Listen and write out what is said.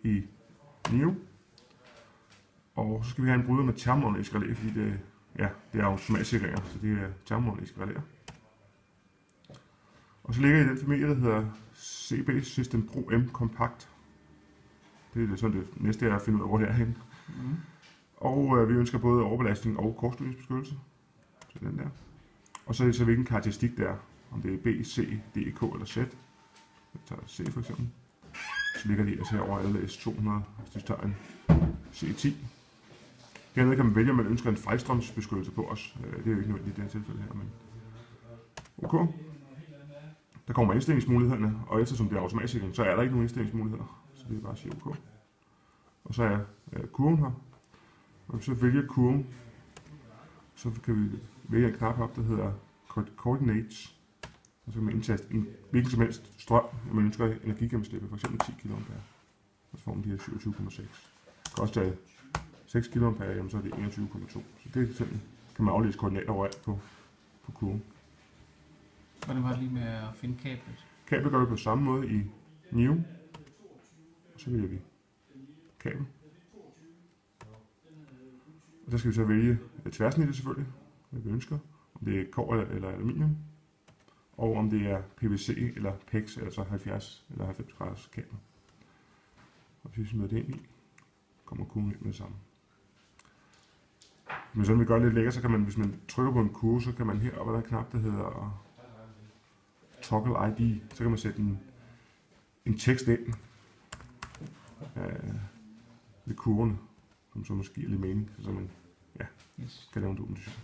i NIO. Og så skal vi have en bryder med termomagnetisk relæ, fordi det er automatsikringer, så det er termomagnetisk relæer. Og så ligger i den familie, der hedder CB System Pro M Compact. Det er sådan det næste, jeg finder ud af, hvor det er henne. Og vi ønsker både overbelastning og kortslutningsbeskyttelse. Så den der. Og så hvilken karakteristik det er. Om det er B, C, D, K eller Z. Jeg tager C for eksempel. Så ligger de altså her over alle S200, hvis du tager en C10. Hernede kan man vælge, om man ønsker en fejlstrømsbeskyttelse på os. Det er jo ikke nødvendigt i det her tilfælde her, men OK. Der kommer indstillingsmulighederne, og eftersom det er automatsikring, så er der ikke nogen indstillingsmuligheder. Så det er bare at sige OK. Og så er kurven her. Og hvis vi så vælger kurven, så kan vi vælge en knap op, der hedder Coordinates. Og så kan man indtaste en hvilken som helst strøm, når man ønsker energigennemslippet, f.eks. 10 kA. Og så får man de her 27,6. Det kan også tage 6 kA, jamen så er det 21,2. Så det sådan, kan man aflæse koordinater overalt på kurven. Hvordan var det lige med at finde kablet? Kablet gør vi på samme måde i NIO. Og så vælger vi kabel. Og så skal vi så vælge tværsnittet selvfølgelig, hvad vi ønsker. Om det er kobber eller aluminium. Og om det er PVC eller PEX, altså 70 eller 90 graders kabel. Og hvis vi smider det ind i, kommer kurven ind med det samme. Men sådan vi gør det lidt lækkert, så kan man, hvis man trykker på en kurve, så kan man heroppe, der er en knap, der hedder Toggle ID, så kan man sætte en tekst ind ved kurvene, som så måske er lidt mening, så man kan lave en dokumentation.